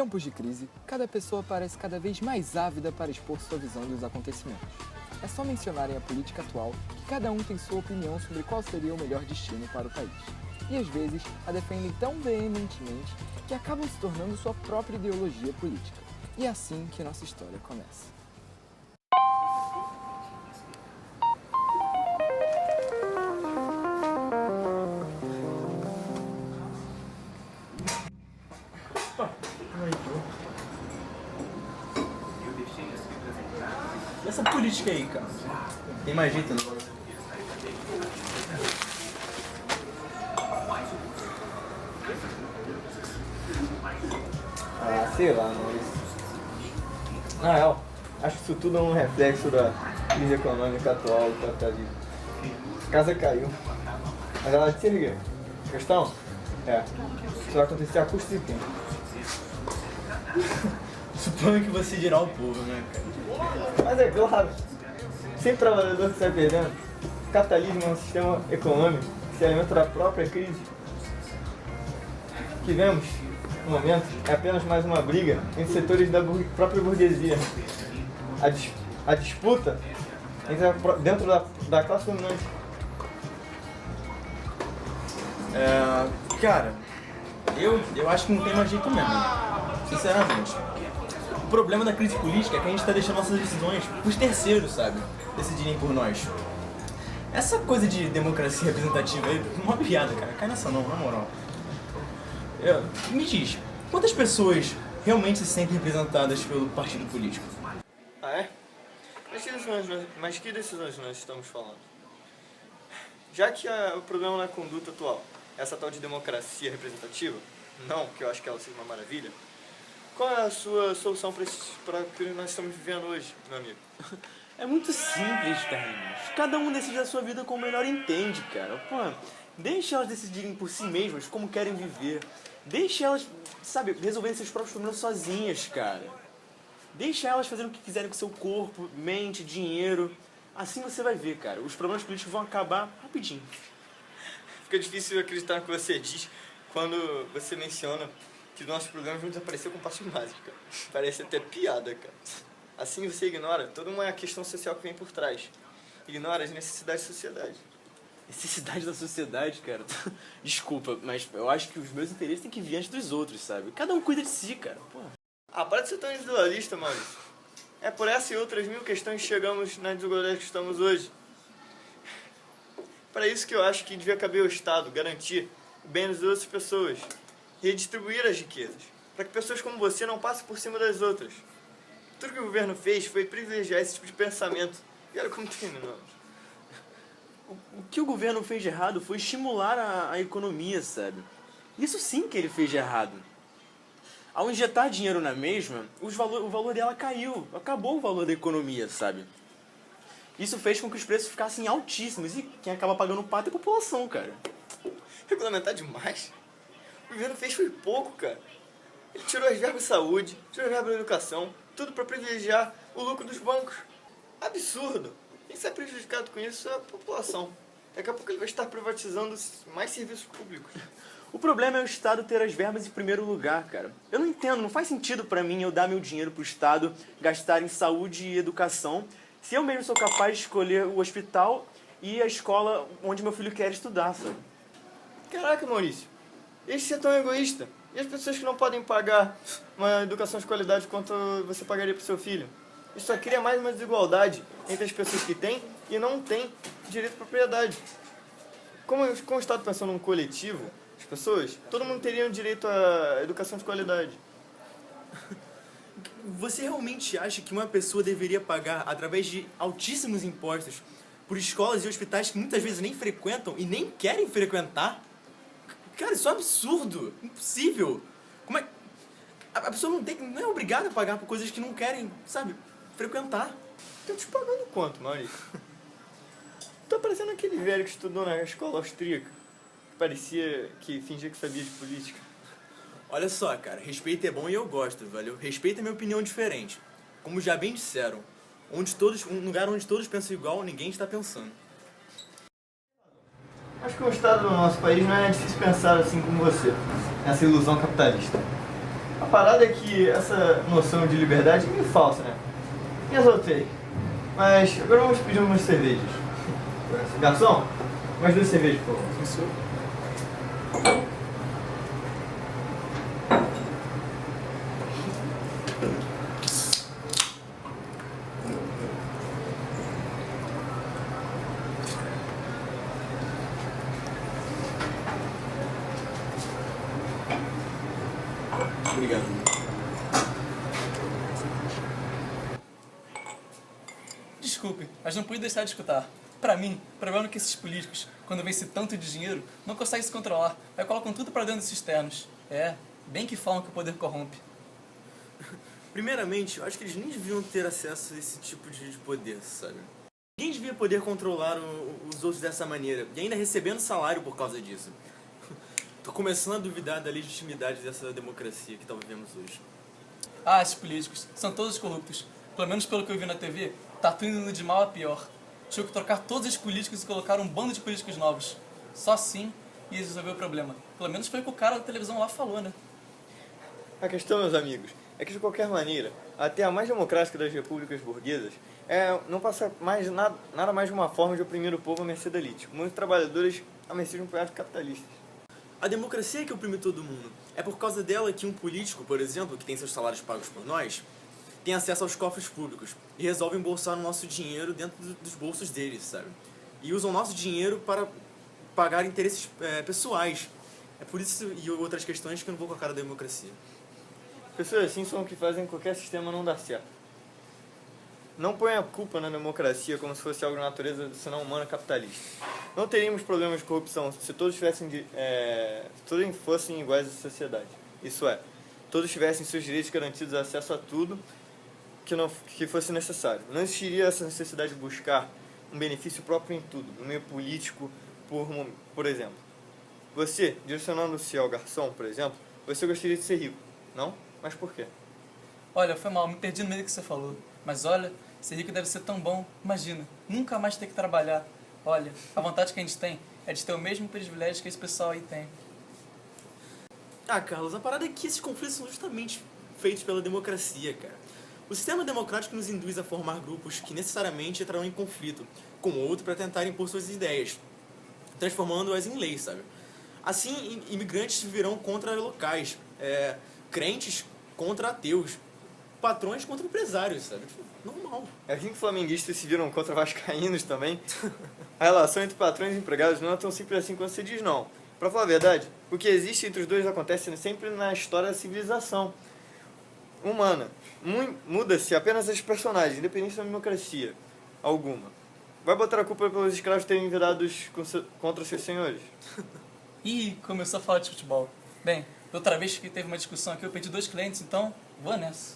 tempos de crise, cada pessoa parece cada vez mais ávida para expor sua visão dos acontecimentos. É só mencionarem a política atual que cada um tem sua opinião sobre qual seria o melhor destino para o país. E às vezes a defendem tão veementemente que acabam se tornando sua própria ideologia política. E é assim que nossa história começa. E essa política aí, cara? Tem mais jeito, não? Sei lá, mas... Na real, acho que isso tudo é um reflexo da crise econômica atual do capitalismo. A casa caiu, mas ela se ergueu. A questão é, isso vai acontecer a custo de tempo. Suponho que você dirá ao povo, né, cara? Mas é claro, sem trabalhador que sai perdendo, o capitalismo é um sistema econômico que se alimenta da própria crise. O que vemos, no momento, é apenas mais uma briga entre setores da própria burguesia. A disputa dentro da classe dominante. Cara, eu acho que não tem mais jeito mesmo, sinceramente. O problema da crise política é que a gente tá deixando nossas decisões pros terceiros, sabe? Decidirem por nós. Essa coisa de democracia representativa aí, uma piada, cara. Cai nessa não, na moral. Me diz, quantas pessoas realmente se sentem representadas pelo partido político? Ah, é? Mas que decisões nós estamos falando? Já que o problema na conduta atual, essa tal de democracia representativa, não que eu acho que ela seja uma maravilha, qual é a sua solução para o que nós estamos vivendo hoje, meu amigo? É muito simples, Carlinhos. Cada um decide a sua vida como melhor entende, cara. Pô, deixa elas decidirem por si mesmas como querem viver. Deixa elas, sabe, resolverem seus próprios problemas sozinhas, cara. Deixa elas fazerem o que quiserem com seu corpo, mente, dinheiro. Assim você vai ver, cara. Os problemas políticos vão acabar rapidinho. Fica difícil acreditar no que você diz quando você menciona que nossos problemas vão desaparecer com passos mágicos, cara. Parece até piada, cara. Assim você ignora toda uma questão social que vem por trás. Ignora as necessidades da sociedade. Necessidade da sociedade, cara. Desculpa, mas eu acho que os meus interesses têm que vir antes dos outros, sabe? Cada um cuida de si, cara. Pô. Para de ser tão individualista, Maurício. É por essa e outras mil questões que chegamos na desigualdade que estamos hoje. Para isso que eu acho que devia caber ao Estado garantir o bem das outras pessoas. Redistribuir as riquezas, para que pessoas como você não passem por cima das outras. Tudo que o governo fez foi privilegiar esse tipo de pensamento. E olha como terminamos. O que o governo fez de errado foi estimular a economia, sabe? Isso sim que ele fez de errado. Ao injetar dinheiro na mesma, o valor dela caiu. Acabou o valor da economia, sabe? Isso fez com que os preços ficassem altíssimos. E quem acaba pagando o pato é a população, cara. Regulamentar demais? O governo fez foi pouco, cara. Ele tirou as verbas de saúde, tirou as verbas da educação, tudo para privilegiar o lucro dos bancos. Absurdo! Quem sai prejudicado com isso é a população. Daqui a pouco ele vai estar privatizando mais serviços públicos. O problema é o Estado ter as verbas em primeiro lugar, cara. Eu não entendo, não faz sentido pra mim eu dar meu dinheiro pro Estado, gastar em saúde e educação, se eu mesmo sou capaz de escolher o hospital e a escola onde meu filho quer estudar, sabe? Caraca, Maurício. Esse é tão egoísta. E as pessoas que não podem pagar uma educação de qualidade quanto você pagaria pro seu filho? Isso só cria mais uma desigualdade entre as pessoas que têm e não têm direito à propriedade. Como o Estado pensando num coletivo, as pessoas, todo mundo teria direito à educação de qualidade. Você realmente acha que uma pessoa deveria pagar, através de altíssimos impostos, por escolas e hospitais que muitas vezes nem frequentam e nem querem frequentar? Cara, isso é um absurdo, impossível. Como é? A pessoa não é obrigada a pagar por coisas que não querem, sabe, frequentar. Estão te pagando quanto, Maurício? Tá parecendo aquele velho que estudou na escola austríaca, que parecia que fingia que sabia de política. Olha só, cara, respeito é bom e eu gosto, valeu? Respeito é minha opinião diferente. Como já bem disseram, um lugar onde todos pensam igual, ninguém está pensando. Acho que o Estado do nosso país não é difícil pensar assim como você, nessa ilusão capitalista. A parada é que essa noção de liberdade é meio falsa, né? Me exaltei. Mas agora vamos pedir umas cervejas. Garçom, mais 2 cervejas, por favor. Isso. Obrigado. Desculpe, mas não pude deixar de escutar. Pra mim, o problema é que esses políticos, quando vencem tanto de dinheiro, não conseguem se controlar. Aí colocam tudo pra dentro desses ternos. Bem que falam que o poder corrompe. Primeiramente, eu acho que eles nem deviam ter acesso a esse tipo de poder, sabe? Ninguém devia poder controlar os outros dessa maneira, e ainda recebendo salário por causa disso. Tô começando a duvidar da legitimidade dessa democracia que vivemos hoje. Ah, esses políticos, são todos corruptos. Pelo menos pelo que eu vi na TV, tá tudo indo de mal a pior. Tinha que trocar todos os políticos e colocar um bando de políticos novos. Só assim ia resolver o problema. Pelo menos foi o que o cara da televisão lá falou, né? A questão, meus amigos, é que de qualquer maneira, até a mais democrática das repúblicas burguesas não passa mais nada mais de uma forma de oprimir o povo à mercê da elite. Muitos trabalhadores à mercê de um punhado de capitalistas. A democracia é que oprime todo mundo. É por causa dela que um político, por exemplo, que tem seus salários pagos por nós, tem acesso aos cofres públicos e resolve embolsar o nosso dinheiro dentro dos bolsos deles, sabe? E usam o nosso dinheiro para pagar interesses pessoais. É por isso e outras questões que eu não vou com a cara da democracia. Pessoas assim são o que fazem qualquer sistema não dar certo. Não põe a culpa na democracia como se fosse algo da natureza senão humana capitalista. Não teríamos problemas de corrupção se todos fossem iguais à sociedade. Isso é, todos tivessem seus direitos garantidos, acesso a tudo que fosse necessário. Não existiria essa necessidade de buscar um benefício próprio em tudo, no meio político, por exemplo. Você, direcionando-se ao garçom, por exemplo, você gostaria de ser rico, não? Mas por quê? Olha, foi mal, me perdi no meio do que você falou. Mas olha, ser rico deve ser tão bom. Imagina, nunca mais ter que trabalhar. Olha, a vontade que a gente tem é de ter o mesmo privilégio que esse pessoal aí tem. Ah, Carlos, a parada é que esses conflitos são justamente feitos pela democracia, cara. O sistema democrático nos induz a formar grupos que necessariamente entrarão em conflito com o outro para tentar impor suas ideias, transformando-as em lei, sabe? Assim, imigrantes virão contra locais, crentes contra ateus, patrões contra empresários, sabe? Normal. É assim que flamenguistas se viram contra vascaínos também. A relação entre patrões e empregados não é tão simples assim quanto você diz, não. Pra falar a verdade, o que existe entre os dois acontece sempre na história da civilização humana. Muda-se apenas as personagens, independente da democracia alguma. Vai botar a culpa pelos escravos terem virados contra seus senhores? Ih, começou a falar de futebol. Bem, outra vez que teve uma discussão aqui, eu perdi 2 clientes, então vou nessa.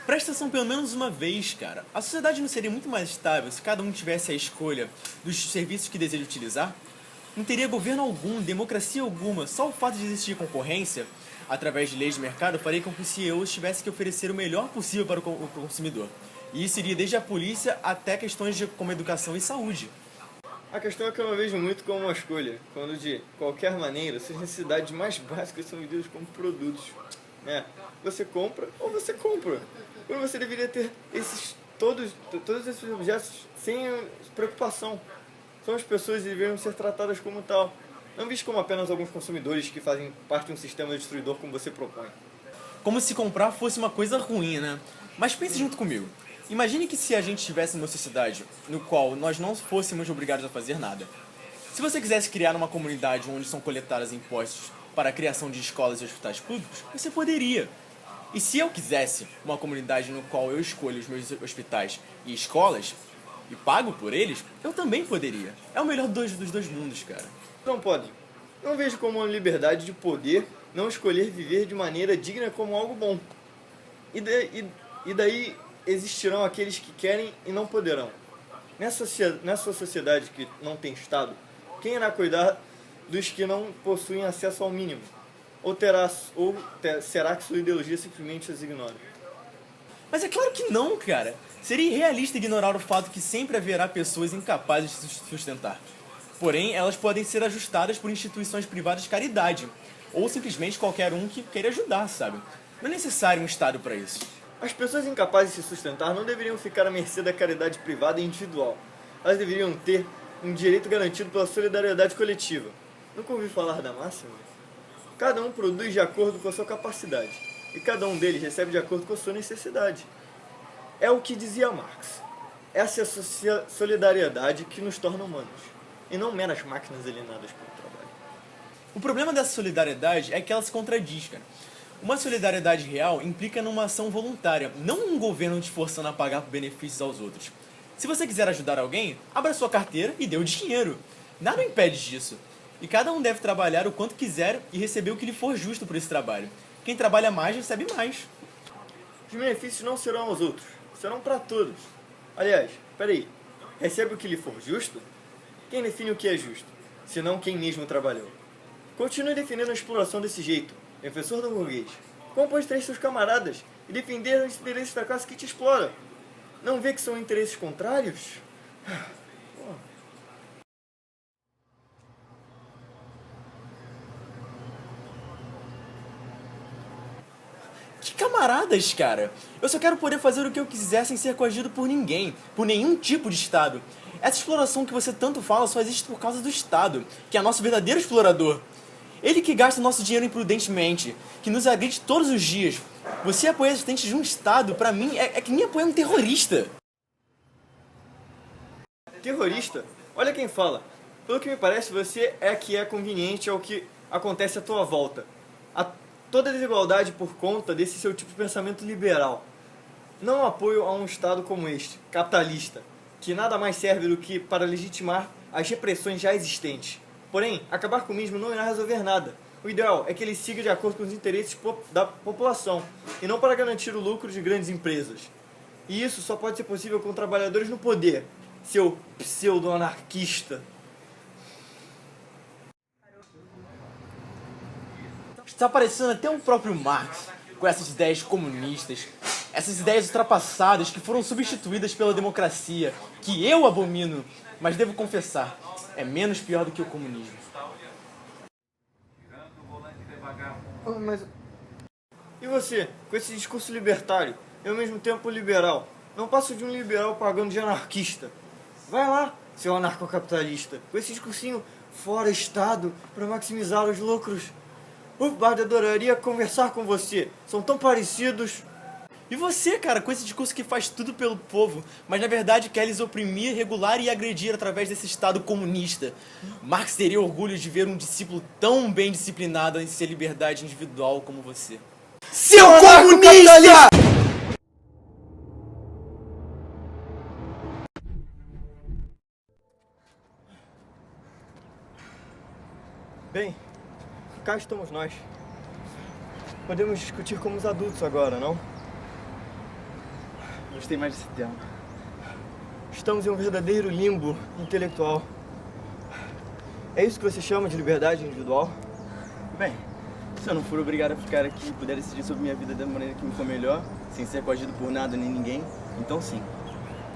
Presta atenção pelo menos uma vez, cara. A sociedade não seria muito mais estável se cada um tivesse a escolha dos serviços que deseja utilizar? Não teria governo algum, democracia alguma. Só o fato de existir concorrência, através de leis de mercado, faria com que os CEOs tivessem que oferecer o melhor possível para o consumidor. E isso iria desde a polícia até questões como educação e saúde. A questão é que eu não vejo muito como uma escolha, quando de qualquer maneira suas necessidades mais básicas são vendidas como produtos. Você compra ou você compra. Quando você deveria ter todos esses objetos sem preocupação. São as pessoas e deveriam ser tratadas como tal. Não vistos como apenas alguns consumidores que fazem parte de um sistema destruidor como você propõe. Como se comprar fosse uma coisa ruim, né? Mas pense junto comigo. Imagine que se a gente tivesse uma sociedade no qual nós não fôssemos obrigados a fazer nada. Se você quisesse criar uma comunidade onde são coletados impostos para a criação de escolas e hospitais públicos, você poderia. E se eu quisesse uma comunidade no qual eu escolho os meus hospitais e escolas e pago por eles, eu também poderia. É o melhor dos dois mundos, cara. Não pode. Não vejo como uma liberdade de poder não escolher viver de maneira digna como algo bom. E daí existirão aqueles que querem e não poderão. Nessa sociedade que não tem Estado, quem irá cuidar dos que não possuem acesso ao mínimo? Ou será que sua ideologia simplesmente os ignora? Mas é claro que não, cara. Seria irrealista ignorar o fato que sempre haverá pessoas incapazes de se sustentar. Porém, elas podem ser ajustadas por instituições privadas de caridade. ou simplesmente qualquer um que queira ajudar, sabe? Não é necessário um Estado para isso. As pessoas incapazes de se sustentar não deveriam ficar à mercê da caridade privada e individual. Elas deveriam ter um direito garantido pela solidariedade coletiva. Nunca ouvi falar da máxima? Cada um produz de acordo com a sua capacidade, e cada um deles recebe de acordo com a sua necessidade. É o que dizia Marx. Essa é a solidariedade que nos torna humanos, e não meras máquinas alienadas pelo trabalho. O problema dessa solidariedade é que ela se contradiz, cara. Uma solidariedade real implica numa ação voluntária, não um governo te forçando a pagar por benefícios aos outros. Se você quiser ajudar alguém, abra sua carteira e dê o dinheiro. Nada impede disso. E cada um deve trabalhar o quanto quiser e receber o que lhe for justo por esse trabalho. Quem trabalha mais, recebe mais. Os benefícios não serão aos outros, serão para todos. Aliás, peraí, recebe o que lhe for justo? Quem define o que é justo, senão quem mesmo trabalhou? Continue defendendo a exploração desse jeito, defensor do burguês. Como pode ter seus camaradas e defender os interesses da classe que te explora? Não vê que são interesses contrários? Que camaradas, cara! Eu só quero poder fazer o que eu quiser sem ser coagido por ninguém, por nenhum tipo de Estado. Essa exploração que você tanto fala só existe por causa do Estado, que é nosso verdadeiro explorador. Ele que gasta nosso dinheiro imprudentemente, que nos agride todos os dias. Você apoiar assistente de um Estado, pra mim, é que nem apoiar um terrorista. Terrorista? Olha quem fala. Pelo que me parece, você é que é conveniente ao que acontece à tua volta. Toda a desigualdade por conta desse seu tipo de pensamento liberal. Não apoio a um Estado como este, capitalista, que nada mais serve do que para legitimar as repressões já existentes. Porém, acabar com o mesmo não irá resolver nada. O ideal é que ele siga de acordo com os interesses da população, e não para garantir o lucro de grandes empresas. E isso só pode ser possível com trabalhadores no poder, seu pseudo-anarquista. Está parecendo até o próprio Marx, com essas ideias comunistas, essas ideias ultrapassadas que foram substituídas pela democracia, que eu abomino, mas devo confessar, é menos pior do que o comunismo. Mas... E você, com esse discurso libertário e ao mesmo tempo liberal, não passa de um liberal pagando de anarquista? Vai lá, seu anarcocapitalista, com esse discursinho fora Estado para maximizar os lucros. O Bard adoraria conversar com você. São tão parecidos. E você, cara, com esse discurso que faz tudo pelo povo, mas na verdade quer lhes oprimir, regular e agredir através desse Estado comunista. Marx teria orgulho de ver um discípulo tão bem disciplinado em sua liberdade individual como você. Seu comunista! Bem, cá estamos nós. Podemos discutir como os adultos agora, não? Gostei mais desse tema. Estamos em um verdadeiro limbo intelectual. É isso que você chama de liberdade individual? Bem, se eu não for obrigado a ficar aqui e puder decidir sobre minha vida da maneira que me for melhor, sem ser coagido por nada nem ninguém, então sim.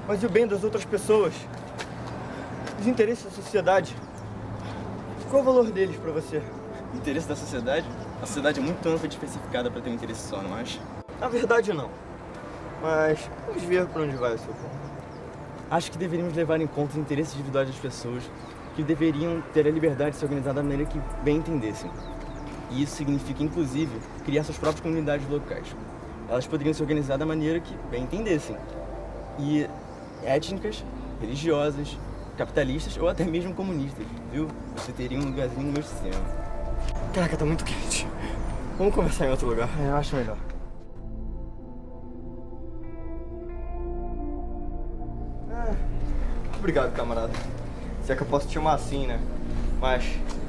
Mas e o bem das outras pessoas? Os interesses da sociedade? Qual o valor deles para você? O interesse da sociedade? A sociedade é muito ampla e diversificada para ter um interesse só, não acha? Na verdade, não. Mas vamos ver para onde vai o seu ponto. Acho que deveríamos levar em conta os interesses individuais das pessoas, que deveriam ter a liberdade de se organizar da maneira que bem entendessem. E isso significa, inclusive, criar suas próprias comunidades locais. Elas poderiam se organizar da maneira que bem entendessem. E étnicas, religiosas, capitalistas ou até mesmo comunistas, viu? Você teria um lugarzinho no meu sistema. Caraca, tá muito quente. Vamos conversar em outro lugar. Eu acho melhor. Obrigado, camarada. Se é que eu posso te chamar assim, né? Mas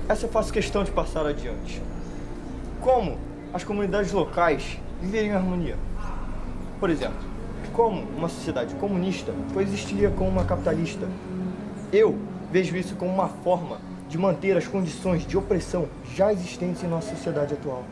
essa eu faço questão de passar adiante. Como as comunidades locais viveriam em harmonia? Por exemplo, como uma sociedade comunista coexistiria com uma capitalista? Eu vejo isso como uma forma de manter as condições de opressão já existentes em nossa sociedade atual.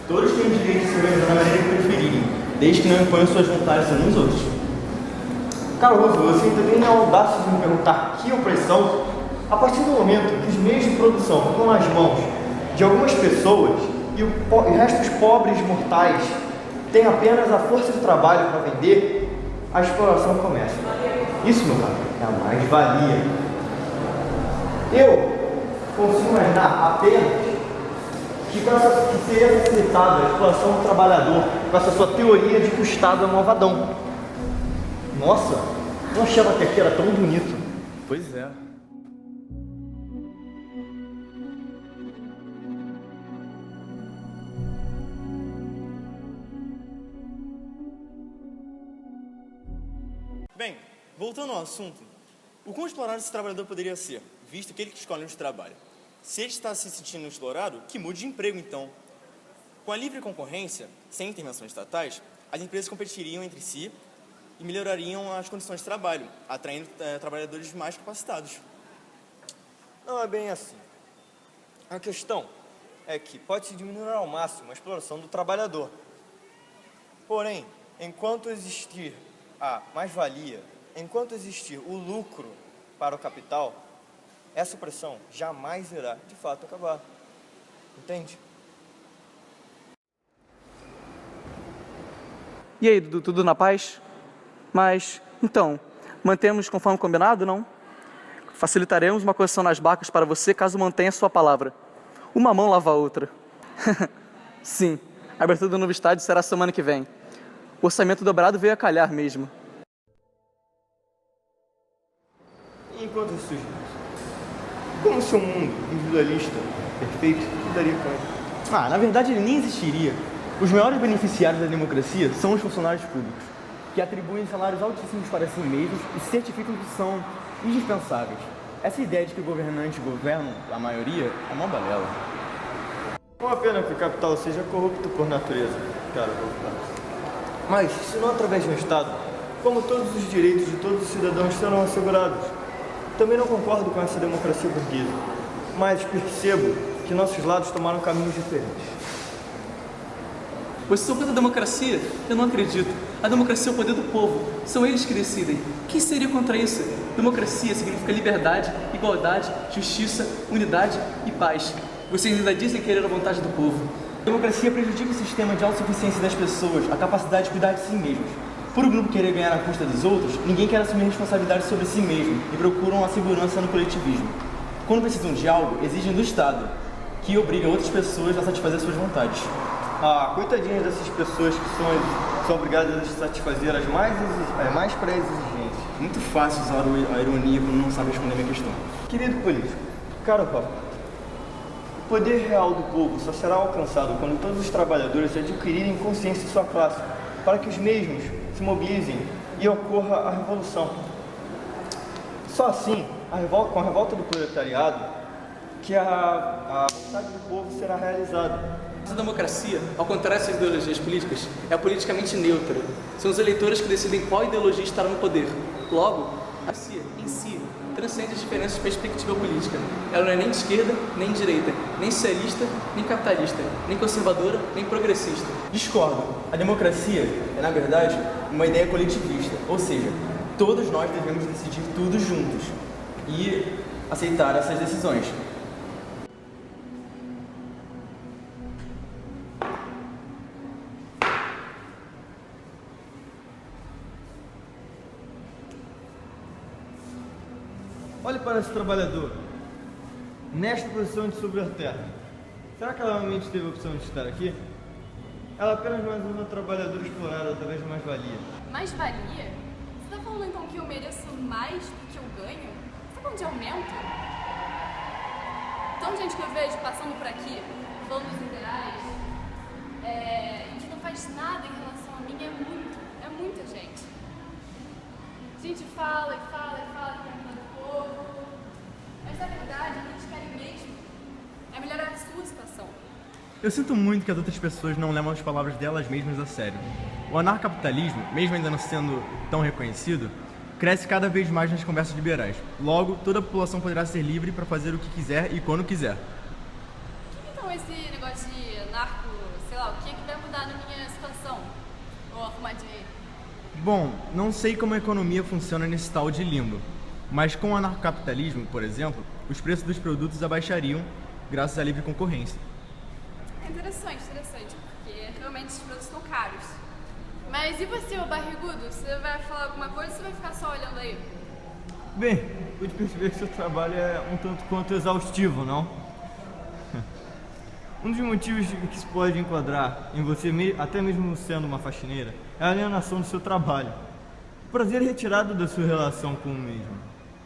Todos têm o direito de se organizar da maneira que preferirem, desde que não imponham suas vontades uns nos outros. Caruso, você ainda tem a audácia de me perguntar que opressão? A partir do momento que os meios de produção ficam nas mãos de algumas pessoas e o resto dos pobres mortais tem apenas a força de trabalho para vender, a exploração começa. Isso, meu caro, é a mais-valia. Eu consigo imaginar apenas que seria facilitada a exploração do trabalhador com essa sua teoria de que o Estado é malvadão. Nossa, não achava que aqui era tão bonito. Pois é. Bem, voltando ao assunto, o quão explorado esse trabalhador poderia ser, visto que ele que escolhe onde trabalha? Se ele está se sentindo explorado, que mude de emprego então. Com a livre concorrência, sem intervenções estatais, as empresas competiriam entre si e melhorariam as condições de trabalho, atraindo trabalhadores mais capacitados. Não é bem assim. A questão é que pode-se diminuir ao máximo a exploração do trabalhador. Porém, enquanto existir a mais-valia, enquanto existir o lucro para o capital, essa opressão jamais irá, de fato, acabar. Entende? E aí, Dudu, tudo na paz? Mas, então, mantemos conforme combinado, não? Facilitaremos uma correção nas barcas para você caso mantenha sua palavra. Uma mão lava a outra. Sim, a abertura do novo estádio será semana que vem. O orçamento dobrado veio a calhar mesmo. Enquanto isso surge, como se um mundo individualista perfeito lidaria com ele? Na verdade ele nem existiria. Os maiores beneficiários da democracia são os funcionários públicos, que atribuem salários altíssimos para si mesmos e certificam que são indispensáveis. Essa ideia de que governantes governam a maioria é uma balela. Uma pena que o capital seja corrupto por natureza, cara. Mas, se não através de um Estado, como todos os direitos de todos os cidadãos serão assegurados? Também não concordo com essa democracia burguesa, mas percebo que nossos lados tomaram caminhos diferentes. Vocês são contra a democracia? Eu não acredito. A democracia é o poder do povo. São eles que decidem. Quem seria contra isso? Democracia significa liberdade, igualdade, justiça, unidade e paz. Vocês ainda dizem querer a vontade do povo. A democracia prejudica o sistema de autossuficiência das pessoas, a capacidade de cuidar de si mesmos. Por o grupo querer ganhar à custa dos outros, ninguém quer assumir responsabilidade sobre si mesmo e procuram a segurança no coletivismo. Quando precisam de algo, exigem do Estado, que obriga outras pessoas a satisfazer suas vontades. Coitadinhas dessas pessoas que são obrigadas a satisfazer as mais pré-exigentes. Muito fácil usar a ironia quando não sabe responder a minha questão. Querido político, caro papo, o poder real do povo só será alcançado quando todos os trabalhadores adquirirem consciência de sua classe, para que os mesmos se mobilizem e ocorra a revolução. Só assim, com a revolta do proletariado, que a vontade do povo será realizada. A democracia, ao contrário das ideologias políticas, é politicamente neutra. São os eleitores que decidem qual ideologia estará no poder. Logo, a democracia, em si, transcende as diferenças de perspectiva política. Ela não é nem de esquerda, nem de direita, nem socialista, nem capitalista, nem conservadora, nem progressista. Discordo. A democracia é, na verdade, uma ideia coletivista, ou seja, todos nós devemos decidir tudo juntos e aceitar essas decisões. Olhe para esse trabalhador, nesta posição de subalterno. Será que ela realmente teve a opção de estar aqui? Ela é apenas mais uma trabalhadora explorada através de mais-valia. Mais-valia? Você está falando então que eu mereço mais do que eu ganho? Você está falando de aumento? Tanta gente que eu vejo passando por aqui, falando dos ideais, e que não faz nada em relação a mim, é muita gente. A gente fala e fala e fala que é do povo, mas na verdade o que eles querem mesmo é melhorar a sua situação. Eu sinto muito que as outras pessoas não levam as palavras delas mesmas a sério. O anarcapitalismo, mesmo ainda não sendo tão reconhecido, cresce cada vez mais nas conversas liberais. Logo, toda a população poderá ser livre para fazer o que quiser e quando quiser. Então esse negócio de narco, sei lá, o que é que vai mudar na minha situação? Ou arrumar dinheiro? Bom, não sei como a economia funciona nesse tal de limbo, mas com o anarcocapitalismo, por exemplo, os preços dos produtos abaixariam graças à livre concorrência. É interessante, porque realmente os produtos estão caros. Mas e você, ô barrigudo? Você vai falar alguma coisa ou você vai ficar só olhando aí? Bem, pude perceber que seu trabalho é um tanto quanto exaustivo, não? Um dos motivos que se pode enquadrar em você, até mesmo sendo uma faxineira, é a alienação do seu trabalho. O prazer é retirado da sua relação com o mesmo.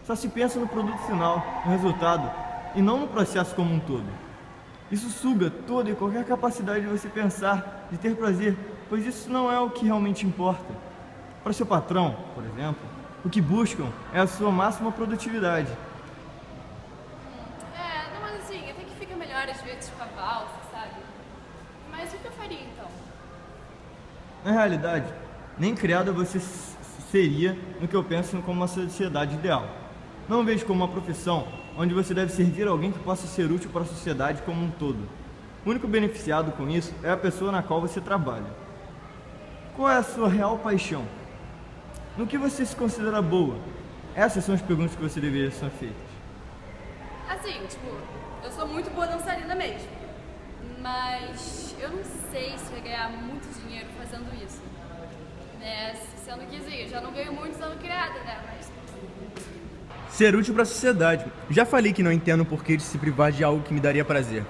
Só se pensa no produto final, no resultado, e não no processo como um todo. Isso suga toda e qualquer capacidade de você pensar, de ter prazer, pois isso não é o que realmente importa. Para seu patrão, por exemplo, o que buscam é a sua máxima produtividade. Não, mas assim, até que fica melhor às vezes com a valsa, sabe? Mas o que eu faria então? Na realidade, nem criada você seria no que eu penso como uma sociedade ideal. Não vejo como uma profissão onde você deve servir alguém que possa ser útil para a sociedade como um todo. O único beneficiado com isso é a pessoa na qual você trabalha. Qual é a sua real paixão? No que você se considera boa? Essas são as perguntas que você deveria ser feitas. Assim, eu sou muito boa dançarina mesmo. Mas eu não sei se vai ganhar muito dinheiro fazendo isso. Né? Sendo que assim, eu já não ganho muito sendo criada, né? Mas Ser útil para a sociedade. Já falei que não entendo o porquê de se privar de algo que me daria prazer.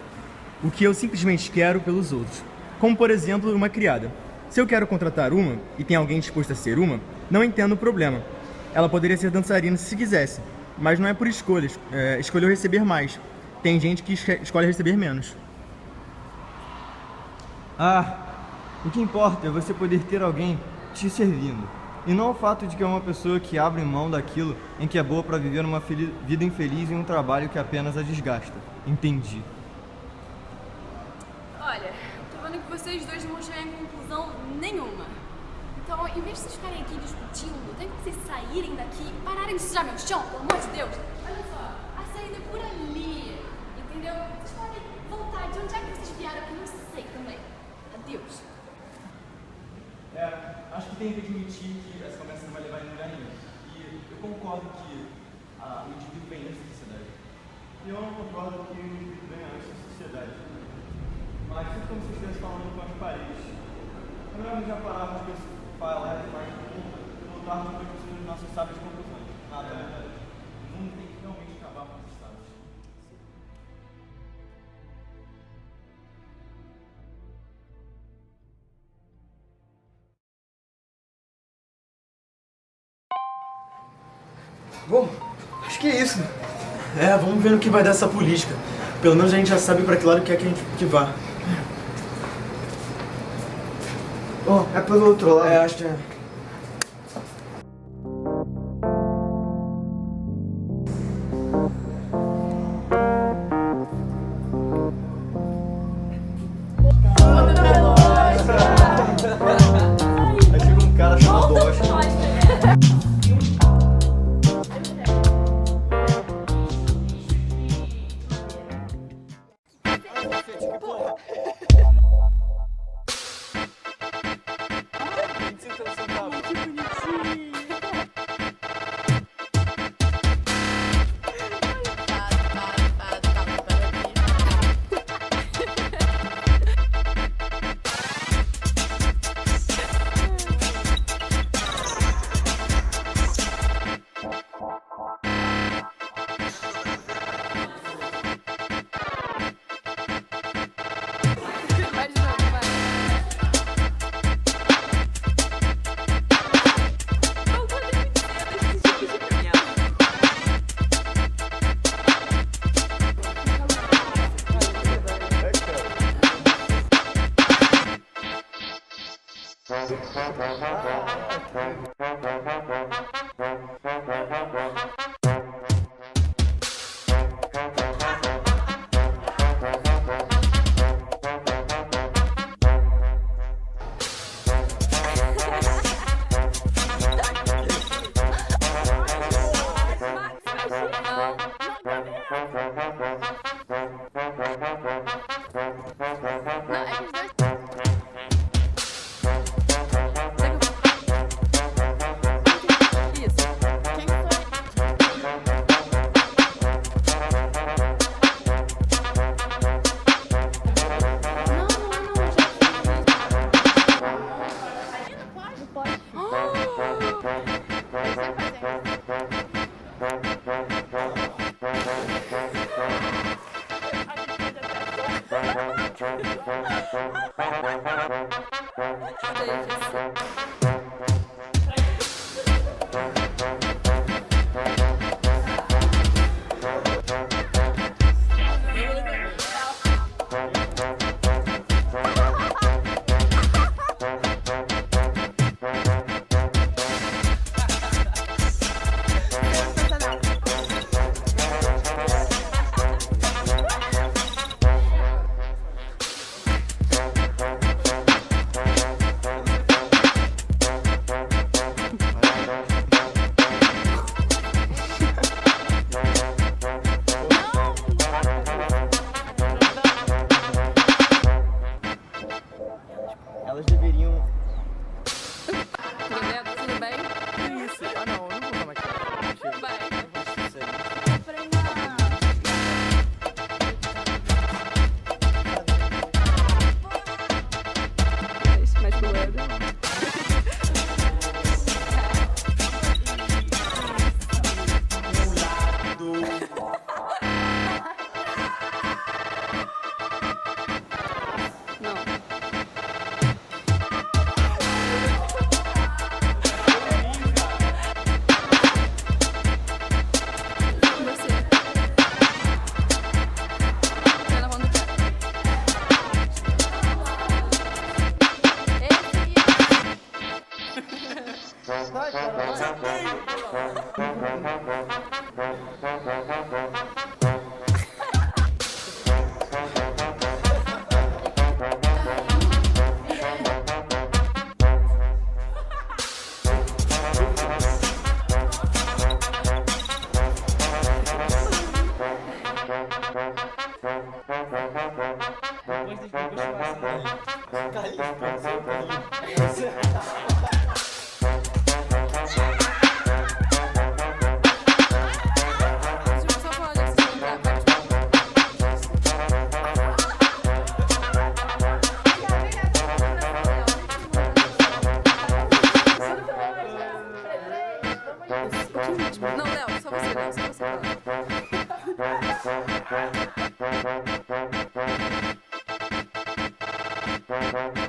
O que eu simplesmente quero pelos outros. Como, por exemplo, uma criada. Se eu quero contratar uma, e tem alguém disposto a ser uma, não entendo o problema. Ela poderia ser dançarina se quisesse, mas não é por escolhas. Escolheu receber mais. Tem gente que escolhe receber menos. O que importa é você poder ter alguém te servindo. E não o fato de que é uma pessoa que abre mão daquilo em que é boa para viver uma vida infeliz em um trabalho que apenas a desgasta. Entendi. olha, tô vendo que vocês dois não vão chegar em conclusão nenhuma. Então, em vez de vocês ficarem aqui discutindo, tem que vocês saírem daqui e pararem de sujar meu chão, pelo amor de Deus. Olha só, a saída é por ali, entendeu? Vocês podem voltar. De onde é que vocês vieram? Que eu não sei também. Adeus. Acho que tem que admitir que essa conversa não vai levar em lugar nenhum. E eu concordo que o indivíduo vem antes da sociedade. E eu não concordo que o indivíduo venha antes da sociedade. Mas é como se você estivesse falando com as paredes. É melhor já pararmos com esse falar e faz e voltarmos para as nossas sábias conclusões. Nada, é verdade. O mundo tem que realmente acabar com esses sábios. Bom, acho que é isso. Vamos ver no que vai dar essa política. Pelo menos a gente já sabe para que lado quer que a gente que vá. É pelo outro lado. Acho que é. Aí chega um cara chamado Oscar. Não, não, não. Não, é que os dois. Isso. Quem foi? Elas deveriam. Tudo bem? Tudo bem? Isso. Ah, não, eu não vou falar aqui. Vai. Mais pro lado. Não. Você. Tá na mão do cara. Vai, cara, vai. Deixa eu só falar disso. Não, Léo, só você, Léo, só você. Fala.